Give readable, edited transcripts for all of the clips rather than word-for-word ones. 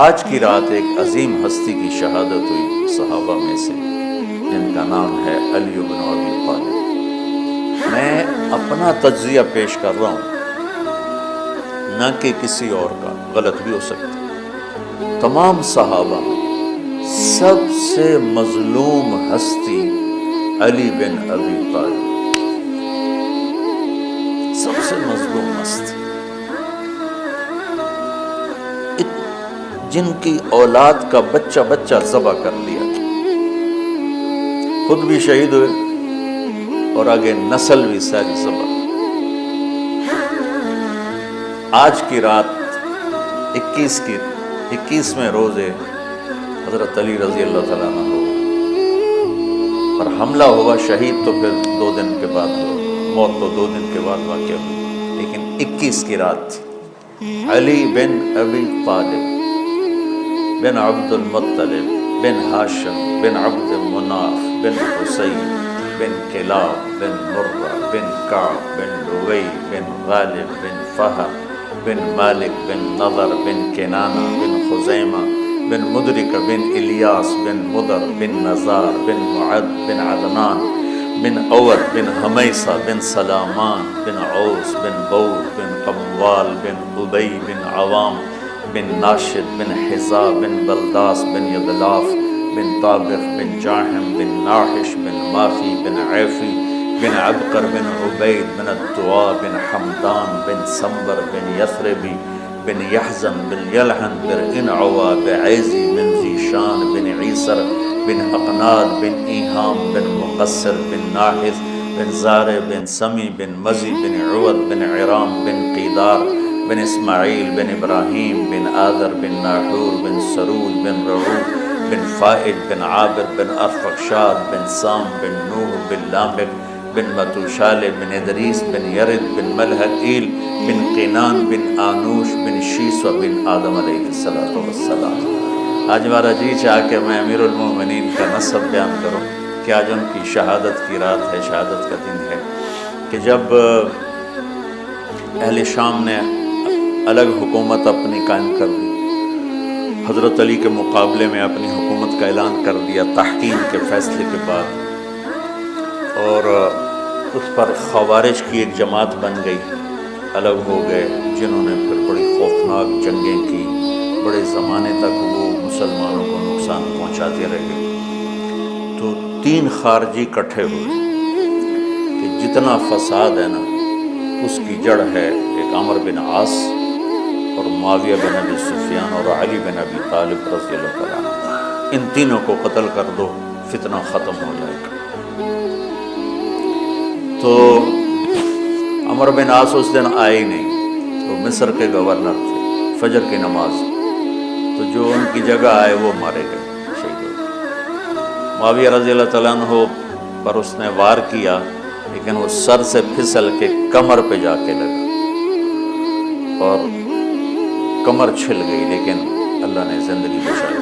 آج کی رات ایک عظیم ہستی کی شہادت ہوئی صحابہ میں سے، جن کا نام ہے علی بن ابی طالب۔ میں اپنا تجزیہ پیش کر رہا ہوں، نہ کہ کسی اور کا، غلط بھی ہو سکتا۔ تمام صحابہ میں سب سے مظلوم ہستی علی بن ابی طالب، سب سے مظلوم ہستی، جن کی اولاد کا بچہ بچہ ذبح کر لیا، خود بھی شہید ہوئے اور آگے نسل بھی ساری ذبح۔ آج کی رات 21ویں روزے حضرت علی رضی اللہ تعالیٰ عنہ پر حملہ ہوا، شہید تو پھر 2 دن کے بعد ہوا، موت تو 2 دن کے بعد واقع ہوئی، لیکن 21 کی رات علی بن ابی طالب بن عبد المطلب بن ہاشم بن عبد مناف بن حسین بن کلاب بن مرہ بن کعب بن لوی بن غالب بن فہر بن مالک بن نضر بن کنانہ بن خزیمہ بن مدرک بن الیاس بن مدر بن نزار بن معد بن عدنان بن اوت بن حمیصہ بن سلامان بن عوس بن بور بن قموال بن ابی بن عوام بن ناشد بن حذا بن بلداس بن یدلاف بن طابخ بن جاحم بن ناحش بن ماخی بن عیفی بن عبقر بن عبید بن الدعاء بن حمدان بن سنبر بن یثربی بن یحزن بن یلحن بن انعوا بعیزی بن ذیشان بن عیسر بن اقناد بن ایہام بن مقصر بن ناحث بن زارع بن سمی بن مزی بن عوض بن عرام بن قیدار بن اسماعیل بن ابراہیم بن آذر بن ناحور بن سرود بن رعو بن فائد بن عابر بن ارفخشاد بن سام بن نوح بن لامک بن متوشال بن ادریس بن یرد بن ملحقیل بن قینان بن آنوش بن شیسو بن آدم علیہ السلام۔ آج ہمارا جی چاہ کہ میں امیر المومنین کا نسب بیان کروں کہ آج ان کی شہادت کی رات ہے، شہادت کا دن ہے، کہ جب اہل شام نے الگ حکومت اپنی قائم کر دی، حضرت علی کے مقابلے میں اپنی حکومت کا اعلان کر دیا تحکیم کے فیصلے کے بعد، اور اس پر خوارج کی ایک جماعت بن گئی، الگ ہو گئے، جنہوں نے پھر بڑی خوفناک جنگیں کی، بڑے زمانے تک وہ مسلمانوں کو نقصان پہنچاتے رہے۔ تو 3 خارجی اکٹھے ہوئے کہ جتنا فساد ہے نا، اس کی جڑ ہے ایک عمر بن عاص اور معاویہ بن ابی سفیان اور علی بن ابی طالب رضی اللہ تعالیٰ عنہ۔ ان تینوں کو قتل کر دو، فتنہ ختم ہو جائے گا۔ تو عمر بن عاص اس دن آئے ہی نہیں، وہ مصر کے گورنر تھے، فجر کی نماز، تو جو ان کی جگہ آئے وہ مارے گئے، شہید ہو گئے۔ معاویہ رضی اللہ تعالیٰ عنہ پر اس نے وار کیا، لیکن وہ سر سے پھسل کے کمر پہ جا کے لگا اور کمر چھل گئی، لیکن اللہ نے زندگی بچائی۔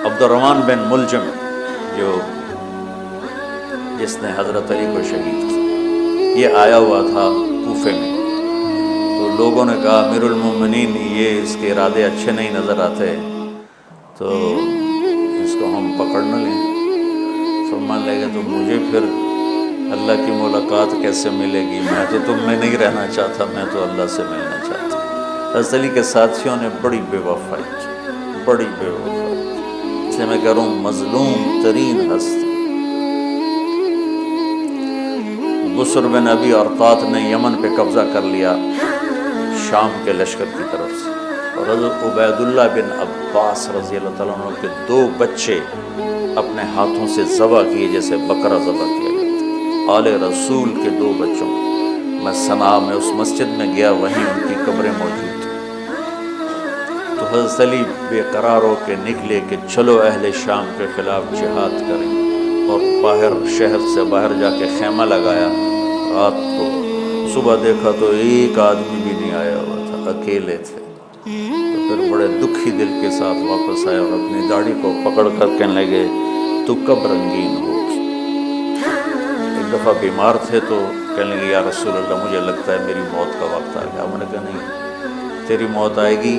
عبد الرحمن بن ملجم جس نے حضرت علی کو شہید کیا، یہ آیا ہوا تھا کوفے میں، تو لوگوں نے کہا امیر المومنین یہ اس کے ارادے اچھے نہیں نظر آتے، تو اس کو ہم پکڑ نہ لیں۔ فرمان لے گا تو مجھے پھر اللہ کی ملاقات کیسے ملے گی؟ میں تو تم میں نہیں رہنا چاہتا، میں تو اللہ سے ملنا چاہتا۔ حضرت علی کے ساتھیوں نے بڑی بے وفائی کی، بڑی بے وفائی کی، اس لیے میں کہہ رہا ہوں مظلوم ترین ہستی۔ بسر بن ابی ارطاط نے یمن پہ قبضہ کر لیا شام کے لشکر کی طرف سے، اور حضرت عبید اللہ بن عباس رضی اللہ تعالیٰ عنہ کے 2 بچے اپنے ہاتھوں سے ذبح کیے، جیسے بکرا ذبح کیا گیا تھا۔ آل رسول کے 2 بچوں، میں صنعاء میں اس مسجد میں گیا، وہیں ان کی قبریں موجود تھیں۔ تو حضرت علی بے قرار ہو کے نکلے کہ چلو اہل شام کے خلاف جہاد کریں، اور باہر شہر سے باہر جا کے خیمہ لگایا رات کو۔ صبح دیکھا تو ایک آدمی بھی نہیں آیا ہوا تھا، اکیلے تھے۔ تو پھر بڑے دکھی دل کے ساتھ واپس آئے اور اپنی داڑھی کو پکڑ کر کہنے لگے تو کب رنگین ہوگی؟ ایک دفعہ بیمار تھے تو کہنے لگے یا رسول اللہ مجھے لگتا ہے میری موت کا وقت آ گیا۔ میں نے کہا نہیں، تیری موت آئے گی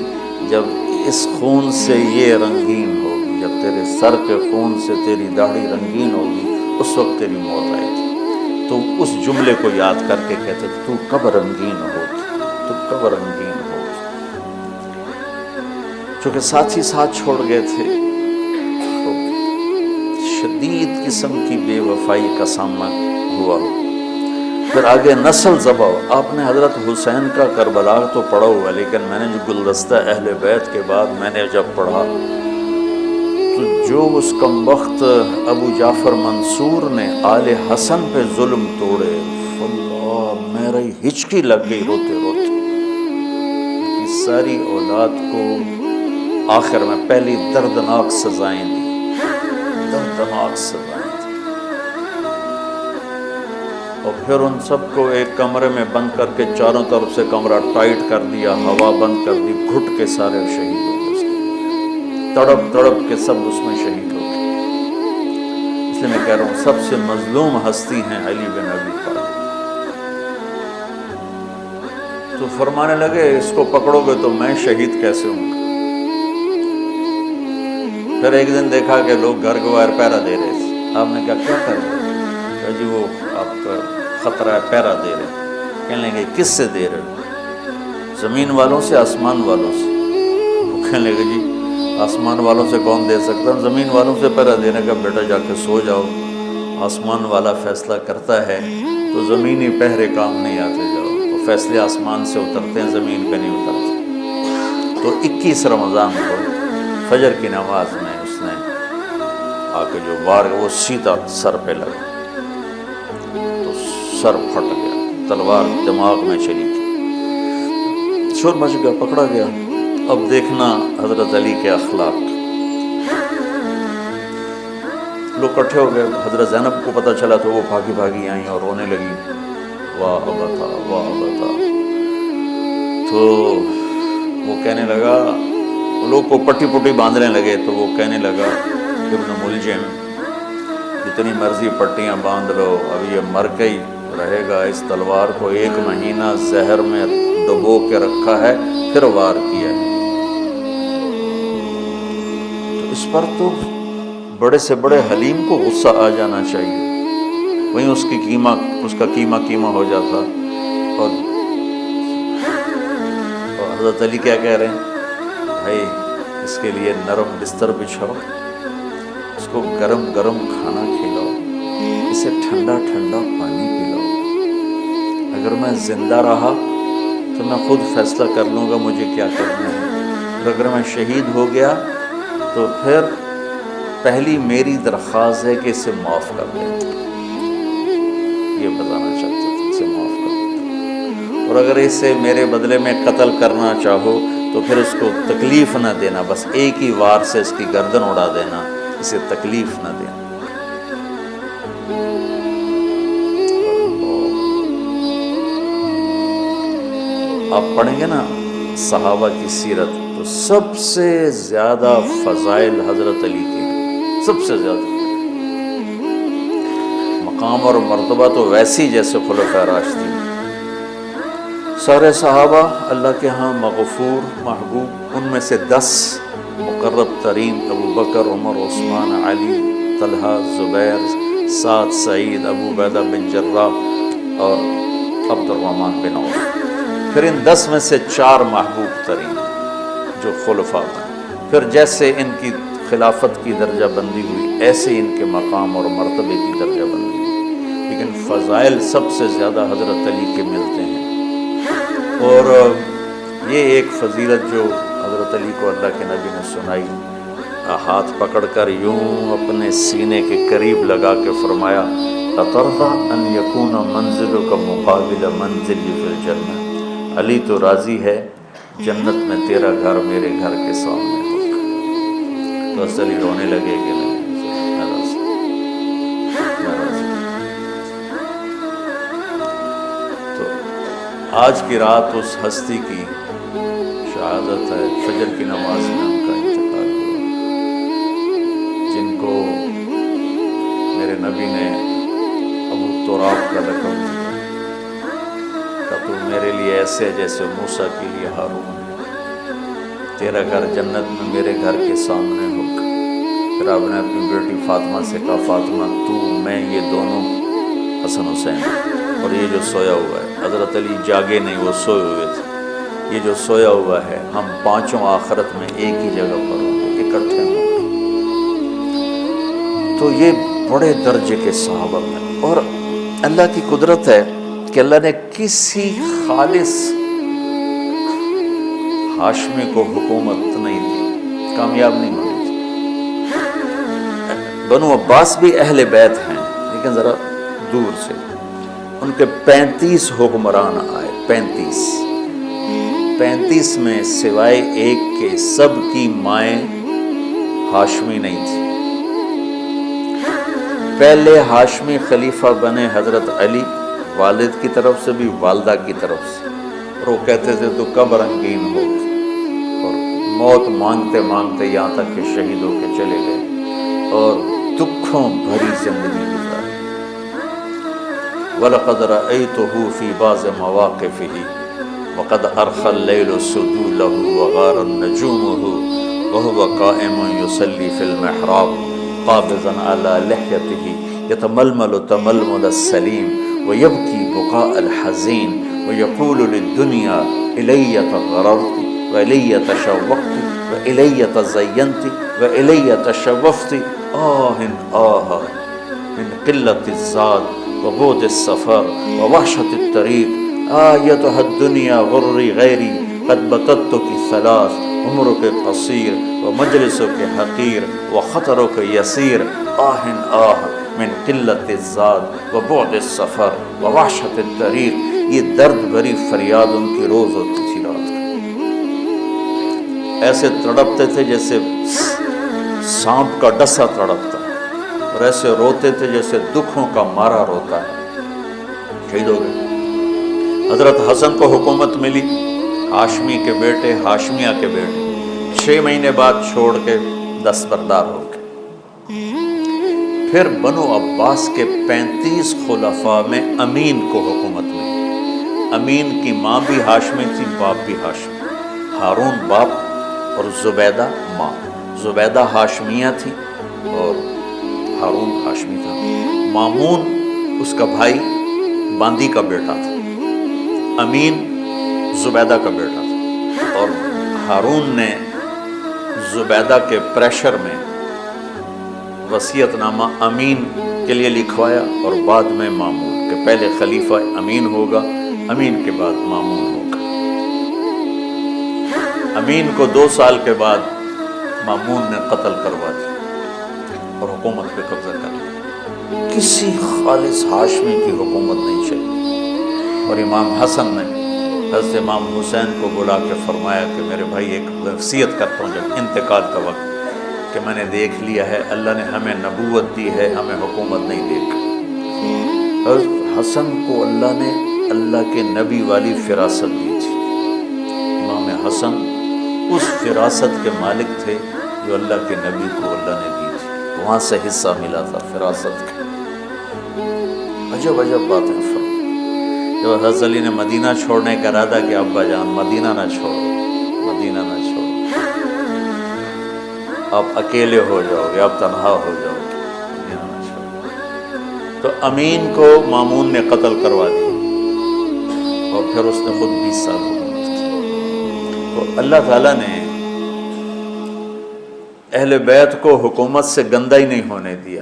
جب اس خون سے یہ رنگین ہوگی، جب تیرے سر کے خون سے تیری داڑھی رنگین ہوگی، اس وقت تیری موت آئے گی۔ تو اس جملے کو یاد کر کے کہتے تھے تو کب رنگین ہوگی، تو کب رنگین ہوگی۔ چونکہ ساتھی ساتھ چھوڑ گئے تھے تو شدید قسم کی بے وفائی کا سامنا ہوا۔ پھر آگے نسل ذبح۔ آپ نے حضرت حسین کا کربلا تو پڑھا ہوا، لیکن میں نے جو گلدستہ اہل بیت کے بعد میں نے جب پڑھا تو جو اس کمبخت ابو جعفر منصور نے آل حسن پہ ظلم توڑے، اللہ میری ہچکی لگ گئی روتے روتے۔ کی ساری اولاد کو آخر میں پہلی دردناک سزائیں دی، دردناک سزائیں دی، اور پھر ان سب کو ایک کمرے میں بند کر کے چاروں طرف سے کمرہ ٹائٹ کر دیا، ہوا بند کر دی، گھٹ کے سارے شہید ہو گئے، تڑپ تڑپ کے سب اس میں شہید ہو گئے۔ اس لیے میں کہہ رہا ہوں سب سے مظلوم ہستی ہیں علی بن ابی طالب۔ تو فرمانے لگے اس کو پکڑو گے تو میں شہید کیسے ہوں گا؟ پھر ایک دن دیکھا کہ لوگ گھر کے باہر پہرا دے رہے تھے۔ آپ نے کہا کیا کر رہے ہیں؟ کہ جی وہ آپ کا خطرہ ہے، پہرا دے رہے ہیں۔ کہنے لگے کس سے دے رہے ہو؟ زمین والوں سے، آسمان والوں سے؟ وہ کہنے لگے جی آسمان والوں سے کون دے سکتا ہے، زمین والوں سے پہرا دینے کا۔ بیٹا جا کے سو جاؤ، آسمان والا فیصلہ کرتا ہے، تو زمینی پہرے کام نہیں آتے، جاؤ۔ وہ فیصلے آسمان سے اترتے ہیں، زمین پہ نہیں اترتے۔ تو 21 رمضان کو فجر کی نماز میں اس نے آ کے جو وار وہ سیدھا سر پہ لگا تو سر پھٹ گیا، تلوار دماغ میں چلی گئی، شور مچ گیا، پکڑا گیا۔ اب دیکھنا حضرت علی کے اخلاق، لوگ اکٹھے ہو گئے۔ حضرت زینب کو پتہ چلا تو وہ بھاگی بھاگی آئیں اور رونے لگی، واہ ابتا واہ ابتا۔ تو وہ کہنے لگا، لوگ کو پٹی پٹی باندھنے لگے، تو وہ کہنے لگا ابن ملجم جتنی مرضی پٹیاں باندھ لو، اب یہ مر کے ہی رہے گا۔ اس تلوار کو 1 مہینہ زہر میں ڈبو کے رکھا ہے، پھر وار کیا ہے۔ تو اس پر تو بڑے سے بڑے حلیم کو غصہ آ جانا چاہیے، وہیں اس کا قیمہ ہو جاتا۔ اور حضرت علی کیا کہہ رہے ہیں؟ بھائی اس کے لیے نرم بستر بچھاؤ، اس کو گرم گرم کھانا کھلاؤ، اسے ٹھنڈا ٹھنڈا پانی پلاؤ۔ اگر میں زندہ رہا تو میں خود فیصلہ کر لوں گا مجھے کیا کرنا ہے، اور اگر میں شہید ہو گیا تو پھر پہلی میری درخواست ہے کہ اسے معاف کر دیں۔ یہ بتانا چاہتا تھا، اسے معاف کر دیں، اور اگر اسے میرے بدلے میں قتل کرنا چاہو تو پھر اس کو تکلیف نہ دینا، بس ایک ہی وار سے اس کی گردن اڑا دینا، اسے تکلیف نہ دینا۔ آپ پڑھیں گے نا صحابہ کی سیرت تو سب سے زیادہ فضائل حضرت علی کے، سب سے زیادہ مقام اور مرتبہ تو ویسی جیسے خلفائے راشدین۔ سارے صحابہ اللہ کے ہاں مغفور محبوب، ان میں سے 10 مقرب ترین ابو بکر، عمر، عثمان، علی، طلحہ، زبیر، سعد، سعید، ابو عبیدہ بن جراح اور عبد الرحمن بن عوف۔ پھر ان 10 میں سے 4 محبوب ترین جو خلفاء بنے، پھر جیسے ان کی خلافت کی درجہ بندی ہوئی ایسے ان کے مقام اور مرتبے کی درجہ بندی ہوئی، لیکن فضائل سب سے زیادہ حضرت علی کے ملتے ہیں۔ اور یہ ایک فضیلت جو حضرت علی کو اللہ کے نبی نے سنائی، ہاتھ پکڑ کر یوں اپنے سینے کے قریب لگا کے فرمایا، اَتَرْضَىٰ أَن يَكُونَ مَنزِلُكَ مُقَابِلَ مَنزِلِي فِي الْجَنَّةِ، علی تو راضی ہے جنت میں تیرا گھر میرے گھر کے سامنے ہوگا۔ تو حضرت علی رونے لگے کہ نہیں، آج کی رات اس ہستی کی شہادت ہے، فجر کی نماز میں ان کا انتقال ہوا، جن کو میرے نبی نے ابو تراب کا لقب دیا کہ تو میرے لیے ایسے جیسے موسیٰ کے لیے ہارون ہے۔ تیرا گھر جنت میں میرے گھر کے سامنے ہوگا۔ پھر آپ نے اپنی بیٹی فاطمہ سے کہا فاطمہ تو میں یہ دونوں حسن حسین اور یہ جو سویا ہوا ہے، حضرت علی جاگے نہیں، وہ سوئے ہوئے تھے، یہ جو سویا ہوا ہے ہم پانچوں آخرت میں ایک ہی جگہ پر ہوں گے، اکٹھے ہوں گے۔ تو یہ بڑے درجے کے صحابہ میں، اور اللہ کی قدرت ہے کہ اللہ نے کسی خالص ہاشمی کو حکومت نہیں دی، کامیاب نہیں ہوئی تھی۔ بنو عباس بھی اہل بیت ہیں لیکن ذرا دور سے، ان کے 35 حکمران آئے، 35 میں سوائے ایک کے سب کی مائیں ہاشمی نہیں تھی۔ پہلے ہاشمی خلیفہ بنے حضرت علی، والد کی طرف سے بھی والدہ کی طرف سے، اور وہ کہتے تھے تو کب رنگین ہوگی، اور موت مانگتے مانگتے یہاں تک کہ شہید ہو کے چلے گئے اور دکھوں بھری زندگی گزاری۔ وَلَقَدْ رَأَيْتُهُ فِي بَعْضِ مَوَاقِفِهِ وَقَدْ أَرْخَى اللَّيْلُ سُدُولَهُ وَغَارَ نَجُومُهُ وَهُوَ قَائِمٌ يُصَلِّي فِي الْمِحْرَابِ قابضاً على لحيته يتململ تململ السليم ويبكي بكاء الحزين ويقول للدنيا إلي تغررت وإلي تشوقت وإلي تزينت وإلي تشوفت آه من قلة الزاد وبعد السفر ووحشة الطريق أيتها الدنيا غري غيري قد بتتك ثلاث عمرك قصير ومجلسك حقير وخطرك يسير من قلة الزاد وبعد السفر ووحشة الطريق۔ یہ درد بھری فریاد ان کی روز ہوتی تھی رات کو، ایسے تڑپتے تھے جیسے سانپ کا ڈسا تڑپتا ہے، اور ایسے روتے تھے جیسے دکھوں کا مارا روتا ہے۔ شہید ہو گئے۔ حضرت حسن کو حکومت ملی، ہاشمی کے بیٹے، ہاشمیہ کے بیٹے 6 مہینے بعد چھوڑ کے دستبردار ہو گئے۔ پھر بنو عباس کے 35 خلفاء میں امین کو حکومت ملی۔ امین کی ماں بھی ہاشمی تھی، باپ بھی ہاشمی، ہارون باپ اور زبیدہ ماں۔ زبیدہ ہاشمیہ تھی اور ہارون ہاشمی تھا۔ مامون اس کا بھائی باندی کا بیٹا تھا، امین زبیدہ کا بیٹا تھا، اور ہارون نے زبیدہ کے پریشر میں وصیت نامہ امین کے لیے لکھوایا، اور بعد میں مامون، کہ پہلے خلیفہ امین ہوگا، امین کے بعد مامون ہوگا۔ امین کو 2 سال کے بعد مامون نے قتل کروا دیا اور حکومت پہ قبضہ کر لیا۔ کسی خالص ہاشمی کی حکومت نہیں چلی، اور امام حسن نے حضرت امام حسین کو بلا کے فرمایا کہ میرے بھائی ایک وصیت کرتا ہوں جب انتقال کا وقت، کہ میں نے دیکھ لیا ہے اللہ نے ہمیں نبوت دی ہے، ہمیں حکومت نہیں دے گی۔ حضرت حسن کو اللہ نے اللہ کے نبی والی فراست دی تھی۔ امام حسن اس فراست کے مالک تھے جو اللہ کے نبی کو اللہ نے دی تھی، وہاں سے حصہ ملا تھا فراست کا۔ عجب عجب باتیں فرمائیں۔ جب حضرت علی نے مدینہ چھوڑنے کا ارادہ کیا، ابا جان مدینہ نہ چھوڑو، مدینہ نہ چھوڑو، آپ اکیلے ہو جاؤ گے، آپ تنہا ہو جاؤ گے، مدینہ نہ چھوڑو۔ تو امین کو مامون نے قتل کروا دیا، اور پھر اس نے خود 20 سال حکومت کی۔ تو اللہ تعالیٰ نے اہل بیت کو حکومت سے گندہ ہی نہیں ہونے دیا۔